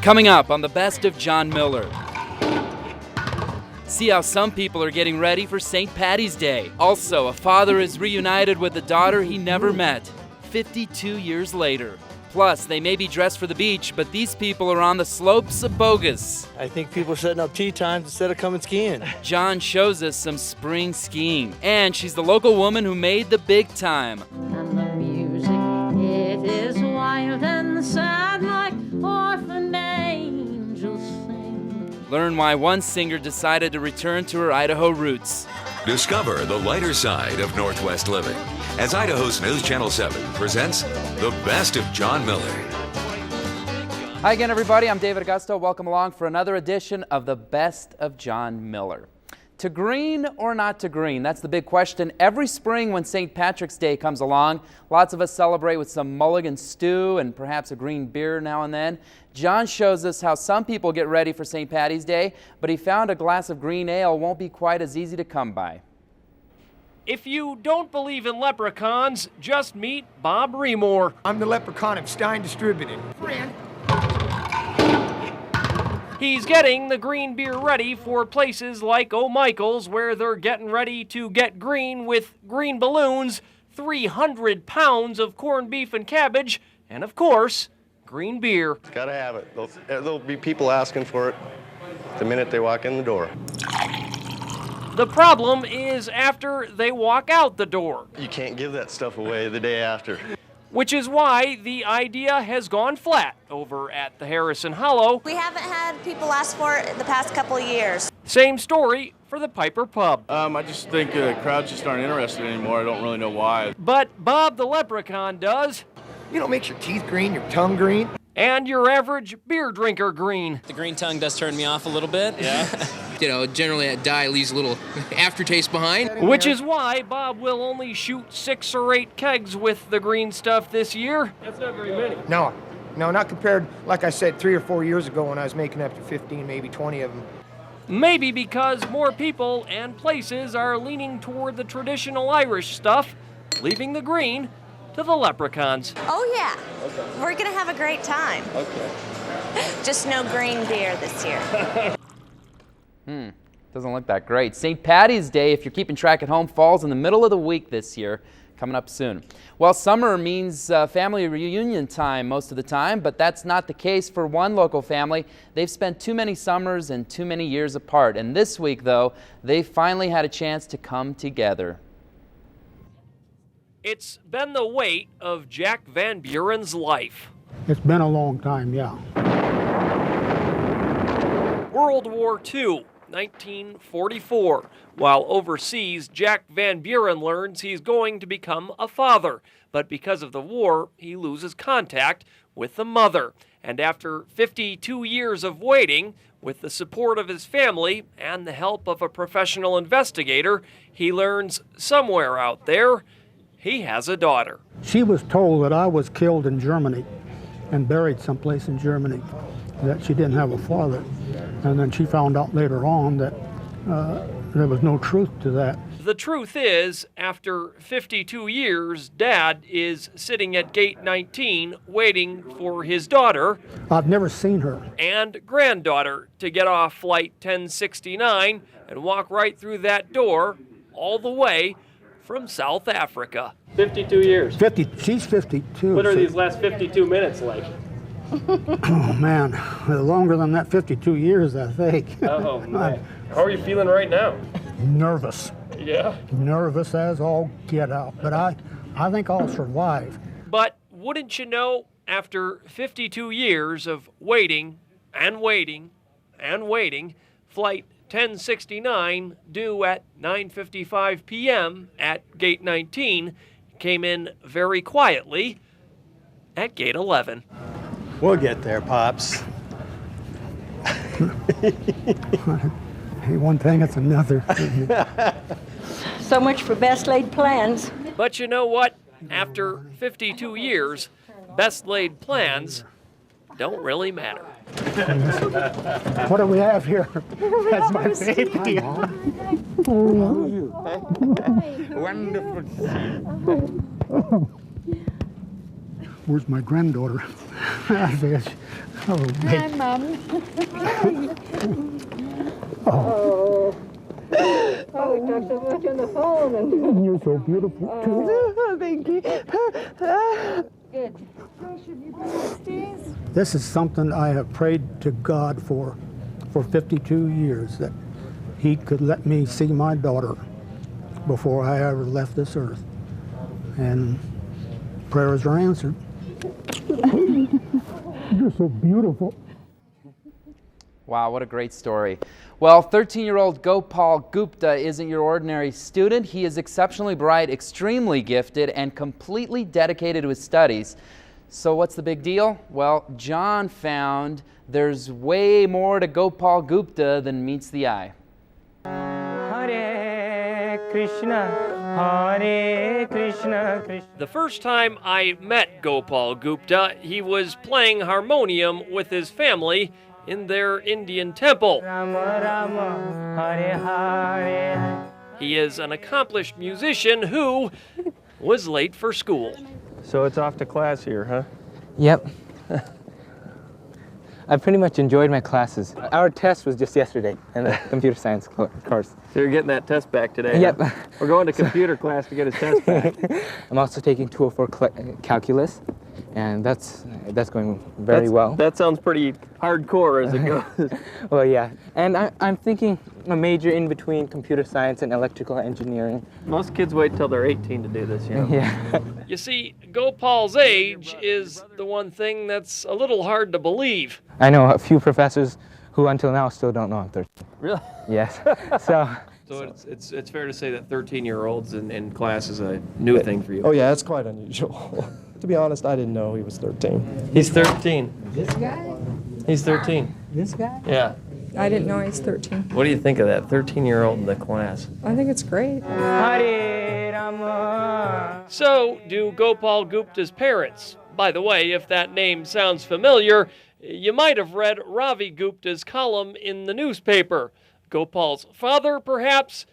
Coming up on the Best of John Miller. See how some people are getting ready for St. Paddy's Day. Also, a father is reunited with a daughter he never met 52 years later. Plus, they may be dressed for the beach, but these people are on the slopes of Bogus. I think people are setting up tea times instead of coming skiing. John shows us some spring skiing. And she's the local woman who made the big time. And the music, it is wild and sad like orphaned angels sing. Learn why one singer decided to return to her Idaho roots. Discover the lighter side of Northwest living as Idaho's News Channel 7 presents the Best of John Miller. Hi again, everybody. I'm David Augusto. Welcome along for another edition of the Best of John Miller. To green or not to green? That's the big question. Every spring when St. Patrick's Day comes along, lots of us celebrate with some mulligan stew and perhaps a green beer now and then. John shows us how some people get ready for St. Paddy's Day, but he found a glass of green ale won't be quite as easy to come by. If you don't believe in leprechauns, just meet Bob Remore. I'm the leprechaun of Stein Distributing. He's getting the green beer ready for places like O'Michael's, where they're getting ready to get green with green balloons, 300 pounds of corned beef and cabbage, and of course, green beer. Gotta have it. There'll be people asking for it the minute they walk in the door. The problem is after they walk out the door. You can't give that stuff away the day after. Which is why the idea has gone flat over at the Harrison Hollow. We haven't had people ask for it the past couple of years. Same story for the Piper Pub. I just think crowds just aren't interested anymore. I don't really know why. But Bob the Leprechaun does. You know, it makes your teeth green, your tongue green. And your average beer drinker green. The green tongue does turn me off a little bit. Yeah. You know, generally that dye leaves a little aftertaste behind. Which is why Bob will only shoot 6 or 8 kegs with the green stuff this year. That's not very many. No, not compared, like I said, 3 or 4 years ago when I was making up to 15, maybe 20 of them. Maybe because more people and places are leaning toward the traditional Irish stuff, leaving the green to the leprechauns. Oh yeah, Okay. we're gonna have a great time. Okay. Just no green beer this year. Doesn't look that great. St. Paddy's Day, if you're keeping track at home, falls in the middle of the week this year, coming up soon. Well, summer means family reunion time most of the time, but that's not the case for one local family. They've spent too many summers and too many years apart. And this week, though, they finally had a chance to come together. It's been the weight of Jack Van Buren's life. It's been a long time, yeah. World War II, 1944. While overseas, Jack Van Buren learns he's going to become a father. But because of the war, he loses contact with the mother. And after 52 years of waiting, with the support of his family and the help of a professional investigator, he learns somewhere out there he has a daughter. She was told that I was killed in Germany and buried someplace in Germany, that she didn't have a father. And then she found out later on that there was no truth to that. The truth is, after 52 years, Dad is sitting at gate 19 waiting for his daughter. I've never seen her. And granddaughter to get off flight 1069 and walk right through that door all the way from South Africa. 52 years. She's 52. What are these last 52 minutes like? Oh man, longer than that 52 years, I think. Oh man. How are you feeling right now? Nervous. Yeah. Nervous as all get out, but I think I'll survive. But wouldn't you know, after 52 years of waiting and waiting and waiting, flight 1069, due at 9:55 p.m. at gate 19, came in very quietly at gate 11. We'll get there, Pops. Hey, one thing, it's another. So much for best laid plans. But you know what? After 52 years, best laid plans don't really matter. What do we have here? That's my baby. Wonderful. where's my granddaughter? I said, oh, baby. Hi, Mom. Oh, Oh, we talked so much on the phone. And you're so beautiful, too. thank you. Good. This is something I have prayed to God for 52 years, that He could let me see my daughter before I ever left this earth. And prayers are answered. You're so beautiful. Wow, what a great story. Well, 13-year-old Gopal Gupta isn't your ordinary student. He is exceptionally bright, extremely gifted, and completely dedicated to his studies. So what's the big deal? Well, John found there's way more to Gopal Gupta than meets the eye. Hare Krishna, Hare Krishna, Krishna. The first time I met Gopal Gupta, he was playing harmonium with his family in their Indian temple. Rama Rama, Hare Hare. He is an accomplished musician who was late for school. So it's off to class here, huh? Yep. I pretty much enjoyed my classes. Our test was just yesterday in the computer science course. So you're getting that test back today? Yep. Huh? We're going to computer class to get his test back. I'm also taking 204 calculus, and that's going very well. That sounds pretty hardcore as it goes. Well, yeah. And I'm thinking a major in between computer science and electrical engineering. Most kids wait till they're 18 to do this, you know? Yeah. You see, Gopal's age is the one thing that's a little hard to believe. I know a few professors who until now still don't know I'm 13. Really? Yes. So it's fair to say that 13-year-olds in class is a new thing for you. Oh yeah, it's quite unusual. To be honest, I didn't know he was 13. He's 13. This guy? He's 13. This guy? Yeah. I didn't know he's 13. What do you think of that 13-year-old in the class? I think it's great. Hare Rama. So do Gopal Gupta's parents. By the way, if that name sounds familiar, you might have read Ravi Gupta's column in the newspaper. Gopal's father, perhaps?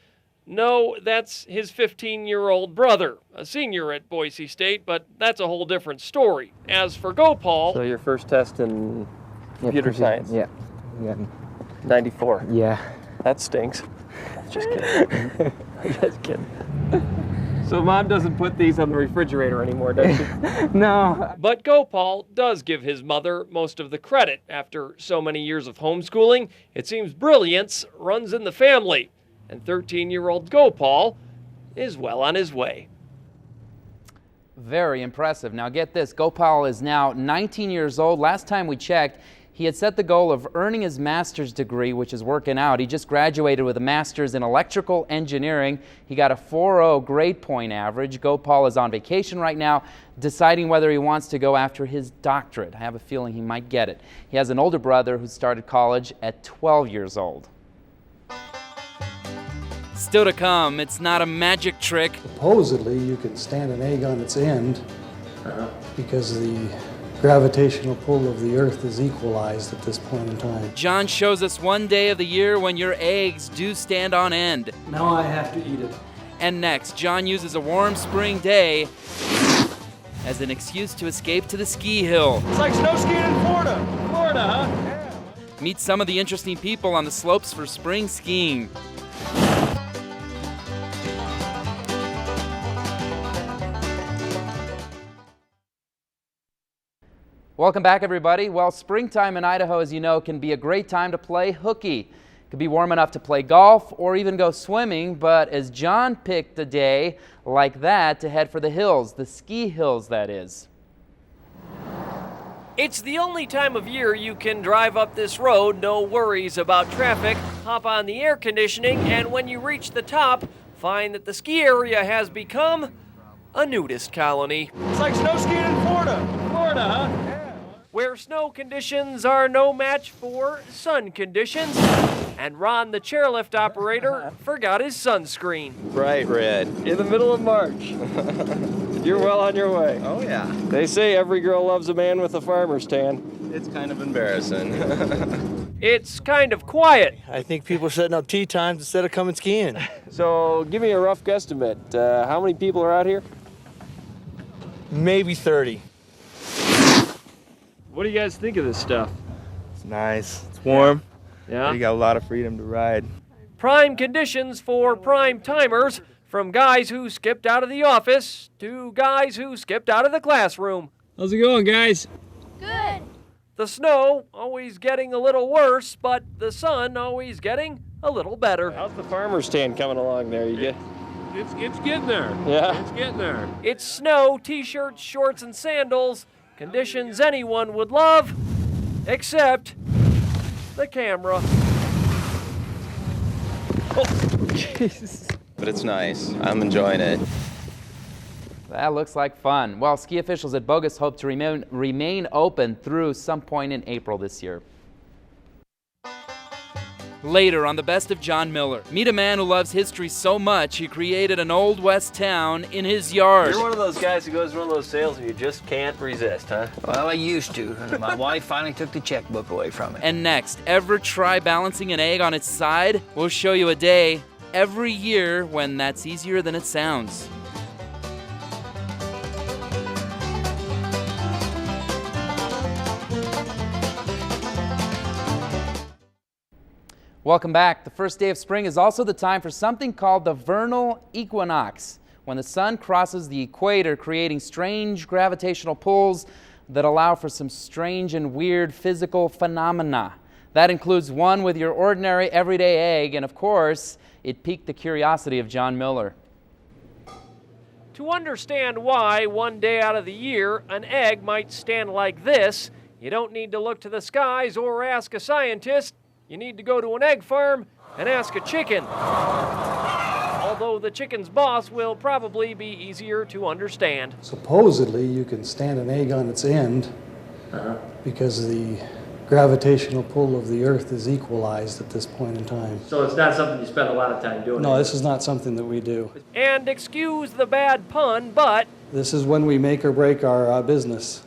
No, that's his 15-year-old brother, a senior at Boise State, but that's a whole different story. As for Gopal... So your first test in computer science? Yeah. 94. Yeah. That stinks. Just kidding. Just kidding. So Mom doesn't put these on the refrigerator anymore, does she? No. But Gopal does give his mother most of the credit. After so many years of homeschooling, it seems brilliance runs in the family. And 13-year-old Gopal is well on his way. Very impressive. Now get this, Gopal is now 19 years old. Last time we checked, he had set the goal of earning his master's degree, which is working out. He just graduated with a master's in electrical engineering. He got a 4.0 grade point average. Gopal is on vacation right now, deciding whether he wants to go after his doctorate. I have a feeling he might get it. He has an older brother who started college at 12 years old. Still to come, it's not a magic trick. Supposedly, you can stand an egg on its end because the gravitational pull of the Earth is equalized at this point in time. John shows us one day of the year when your eggs do stand on end. Now I have to eat it. And next, John uses a warm spring day as an excuse to escape to the ski hill. It's like snow skiing in Florida. Florida, huh? Yeah. Meet some of the interesting people on the slopes for spring skiing. Welcome back, everybody. Well, springtime in Idaho, as you know, can be a great time to play hooky. It could be warm enough to play golf or even go swimming, but as John picked a day like that to head for the hills, the ski hills, that is. It's the only time of year you can drive up this road, no worries about traffic, hop on the air conditioning, and when you reach the top, find that the ski area has become a nudist colony. It's like snow skiing in Florida. Florida, huh? Yeah. Where snow conditions are no match for sun conditions. And Ron, the chairlift operator, forgot his sunscreen. Bright red. In the middle of March. You're well on your way. Oh, yeah. They say every girl loves a man with a farmer's tan. It's kind of embarrassing. It's kind of quiet. I think people are setting up tee times instead of coming skiing. So give me a rough guesstimate. How many people are out here? Maybe 30. What do you guys think of this stuff? It's nice. It's warm. Yeah? You got a lot of freedom to ride. Prime conditions for prime timers, from guys who skipped out of the office to guys who skipped out of the classroom. How's it going, guys? Good. The snow always getting a little worse, but the sun always getting a little better. How's the farmer stand coming along there? You get? It's getting there. Yeah. It's getting there. It's snow, t-shirts, shorts, and sandals. Conditions anyone would love, except the camera. But it's nice. I'm enjoying it. That looks like fun. Well, ski officials at Bogus hope to remain open through some point in April this year. Later on the Best of John Miller, meet a man who loves history so much he created an Old West town in his yard. You're one of those guys who goes to one of those sales and you just can't resist, huh? Well, I used to. My wife finally took the checkbook away from me. And next, ever try balancing an egg on its side? We'll show you a day every year when that's easier than it sounds. Welcome back. The first day of spring is also the time for something called the Vernal Equinox, when the sun crosses the equator, creating strange gravitational pulls that allow for some strange and weird physical phenomena. That includes one with your ordinary everyday egg, and of course, it piqued the curiosity of John Miller. To understand why one day out of the year an egg might stand like this, you don't need to look to the skies or ask a scientist. You need to go to an egg farm and ask a chicken. Although the chicken's boss will probably be easier to understand. Supposedly, you can stand an egg on its end because the gravitational pull of the Earth is equalized at this point in time. So it's not something you spend a lot of time doing? No, this is not something that we do. And excuse the bad pun, but This is when we make or break our business.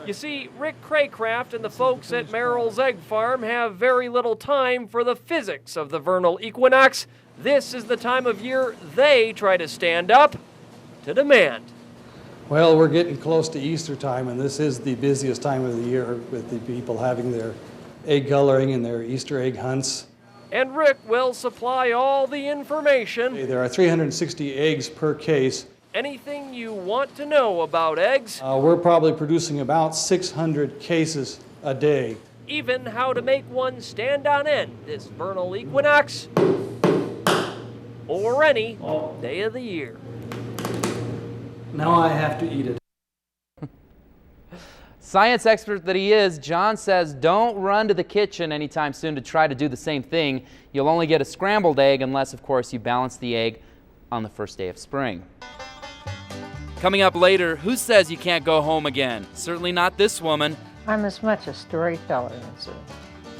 you see, Rick Craycraft and the folks at Merrill's Egg Farm have very little time for the physics of the vernal equinox. This is the time of year they try to stand up to demand. Well, we're getting close to Easter time, and this is the busiest time of the year with the people having their egg coloring and their Easter egg hunts. And Rick will supply all the information. There are 360 eggs per case. Anything you want to know about eggs. We're probably producing about 600 cases a day. Even how to make one stand on end this vernal equinox or any day of the year. Now I have to eat it. Science expert that he is, John says don't run to the kitchen anytime soon to try to do the same thing. You'll only get a scrambled egg unless, of course, you balance the egg on the first day of spring. Coming up later, who says you can't go home again? Certainly not this woman. I'm as much a storyteller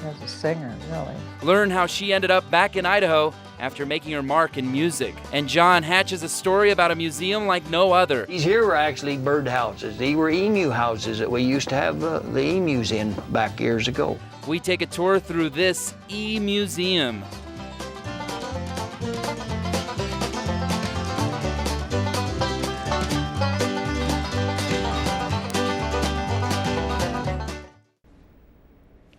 as a singer, really. Learn how she ended up back in Idaho after making her mark in music. And John hatches a story about a museum like no other. These here were actually bird houses. These were emu houses that we used to have the emus in back years ago. We take a tour through this Emu-z-um.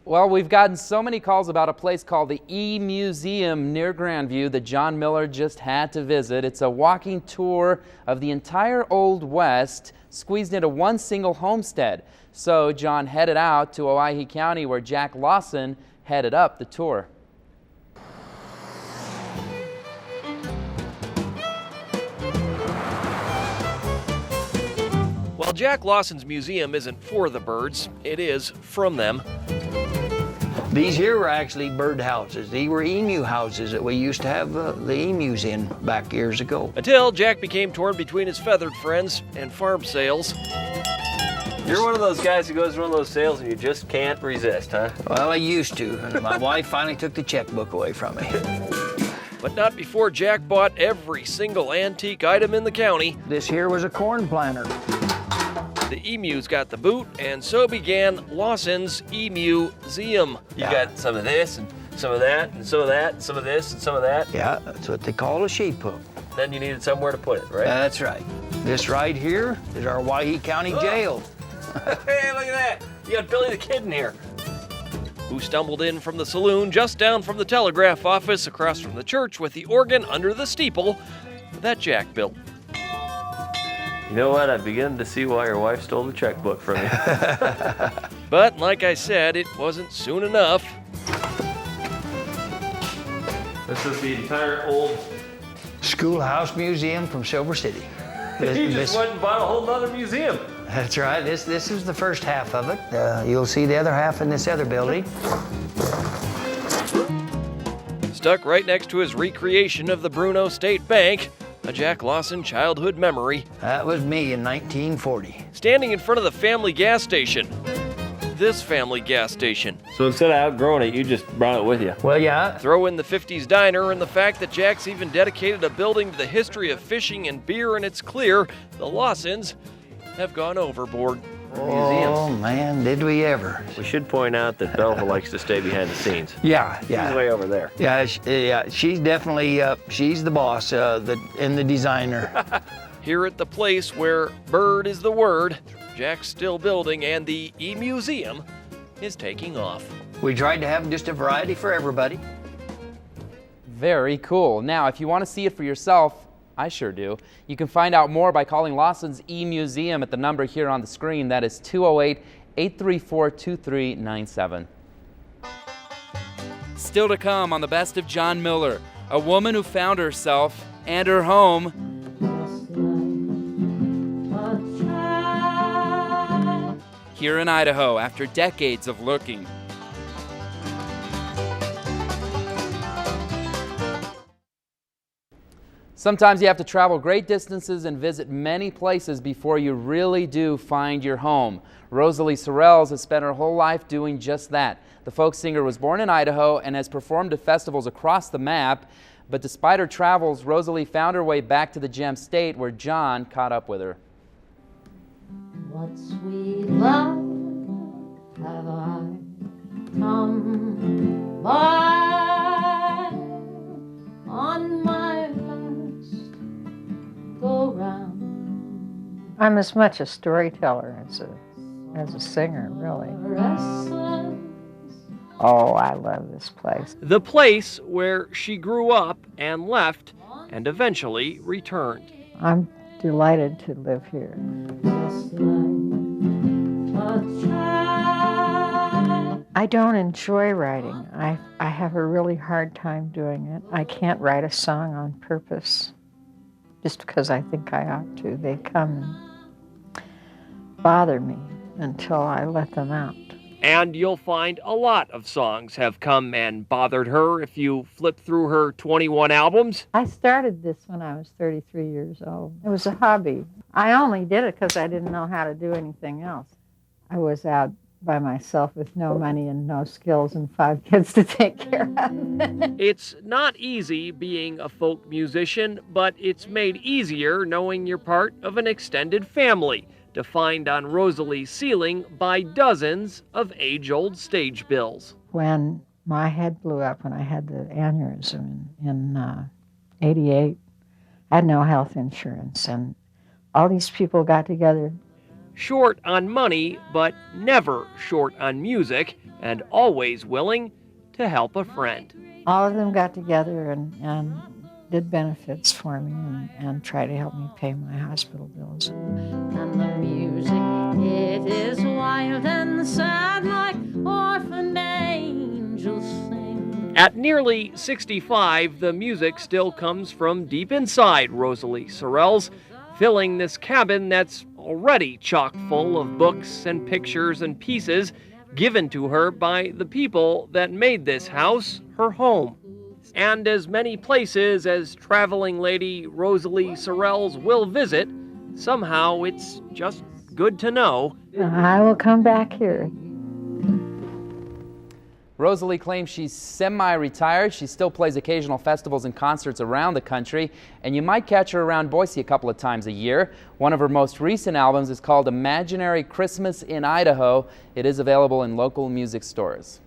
Well, we've gotten so many calls about a place called the Emu-z-um near Grandview that John Miller just had to visit. It's a walking tour of the entire Old West squeezed into one single homestead. So John headed out to Owyhee County where Jack Lawson headed up the tour. While Jack Lawson's museum isn't for the birds, it is from them. These here were actually bird houses. These were emu houses that we used to have the emus in back years ago. Until Jack became torn between his feathered friends and farm sales. You're one of those guys who goes to one of those sales and you just can't resist, huh? Well, I used to. My wife finally took the checkbook away from me. But not before Jack bought every single antique item in the county. This here was a corn planter. The emus got the boot, and so began Lawson's Emu-z-um. You got some of this, and some of that, and some of that, and some of this, and some of that. Yeah, that's what they call a sheep hook. Then you needed somewhere to put it, right? That's right. This right here is our Owyhee County Jail. Hey, look at that. You got Billy the Kid in here, who stumbled in from the saloon just down from the telegraph office across from the church with the organ under the steeple that Jack built. You know what? I'm beginning to see why your wife stole the checkbook from you. But like I said, it wasn't soon enough. This is the entire old Schoolhouse Museum from Silver City. He just went and bought a whole nother museum. That's right. This is the first half of it. You'll see the other half in this other building. Stuck right next to his recreation of the Bruno State Bank, a Jack Lawson childhood memory. That was me in 1940. Standing in front of the family gas station. This family gas station. So instead of outgrowing it, you just brought it with you. Well, yeah. Throw in the 50s diner and the fact that Jack's even dedicated a building to the history of fishing and beer, and it's clear the Lawsons have gone overboard. Oh, man, did we ever. We should point out that Belva likes to stay behind the scenes. Yeah. She's way over there. Yeah, she's definitely, she's the boss and the designer. Here at the place where bird is the word, Jack's still building and the Emu-z-um is taking off. We tried to have just a variety for everybody. Very cool. Now, if you want to see it for yourself, I sure do. You can find out more by calling Lawson's Emu-z-um at the number here on the screen. That is 208-834-2397. Still to come on the Best of John Miller, a woman who found herself and her home here in Idaho after decades of looking. Sometimes you have to travel great distances and visit many places before you really do find your home. Rosalie Sorrels has spent her whole life doing just that. The folk singer was born in Idaho and has performed at festivals across the map. But despite her travels, Rosalie found her way back to the Gem State where John caught up with her. What sweet love have I come by on my last go round? I'm as much a storyteller as a singer, really. Oh, I love this place. The place where she grew up and left and eventually returned. I'm delighted to live here. I don't enjoy writing. I have a really hard time doing it. I can't write a song on purpose just because I think I ought to. They come and bother me until I let them out. And you'll find a lot of songs have come and bothered her if you flip through her 21 albums. I started this when I was 33 years old. It was a hobby. I only did it because I didn't know how to do anything else. I was out by myself with no money and no skills and 5 kids to take care of. It's not easy being a folk musician, but it's made easier knowing you're part of an extended family, defined on Rosalie's ceiling by dozens of age-old stage bills. When my head blew up, when I had the aneurysm in '88, I had no health insurance, and all these people got together. Short on money, but never short on music, and always willing to help a friend. All of them got together and did benefits for me and tried to help me pay my hospital bills. And the music, it is wild and sad like orphaned angels sing. At nearly 65, the music still comes from deep inside Rosalie Sorrels, filling this cabin that's already chock full of books and pictures and pieces given to her by the people that made this house her home. And as many places as traveling lady Rosalie Sorrels will visit, somehow it's just good to know. I will come back here. Rosalie claims she's semi-retired. She still plays occasional festivals and concerts around the country, and you might catch her around Boise a couple of times a year. One of her most recent albums is called Imaginary Christmas in Idaho. It is available in local music stores.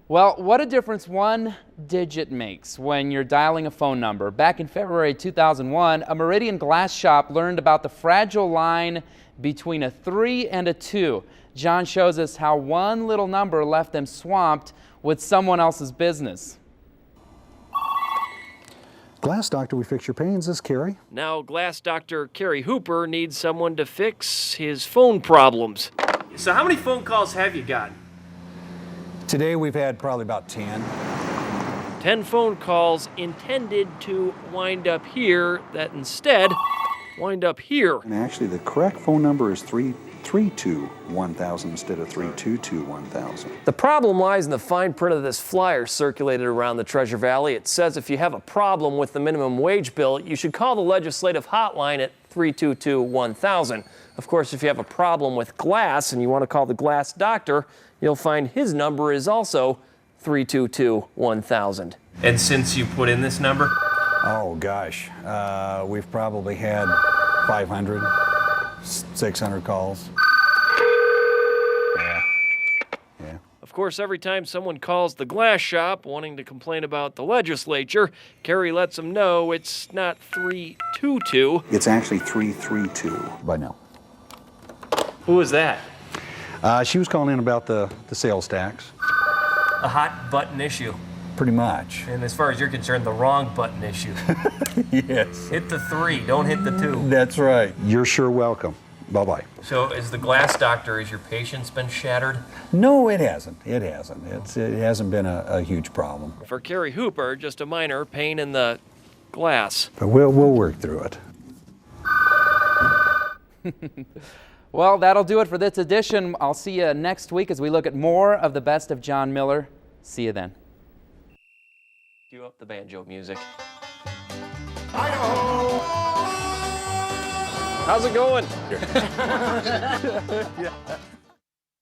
Well, what a difference one digit makes when you're dialing a phone number. Back in February 2001, a Meridian glass shop learned about the fragile line between a 3 and a 2. John shows us how one little number left them swamped with someone else's business. Glass Doctor, we fix your pains. This is Carrie. Now, Glass Doctor Kerry Hooper needs someone to fix his phone problems. So how many phone calls have you got? Today we've had probably about 10. 10 phone calls intended to wind up here that instead wind up here. And actually, the correct phone number is 332-1000 instead of 322-1000. The problem lies in the fine print of this flyer circulated around the Treasure Valley. It says if you have a problem with the minimum wage bill, you should call the legislative hotline at 322-1000. Of course, if you have a problem with glass and you want to call the Glass Doctor, you'll find his number is also 322-1000. And since you put in this number? Oh gosh, we've probably had 500, 600 calls. Yeah. Of course, every time someone calls the glass shop wanting to complain about the legislature, Kerry lets them know it's not 322. It's actually 332 by now. Who is that? She was calling in about the sales tax. A hot button issue. Pretty much. And as far as you're concerned, the wrong button issue. Yes. Hit the 3, don't hit the 2. That's right. You're sure welcome. Bye-bye. So is the Glass Doctor, has your patience been shattered? No, it hasn't. It hasn't. It hasn't been a huge problem. For Kerry Hooper, just a minor pain in the glass. But we'll work through it. Well, that'll do it for this edition. I'll see you next week as we look at more of the best of John Miller. See you then. Cue up the banjo music. Idaho! How's it going? Yeah.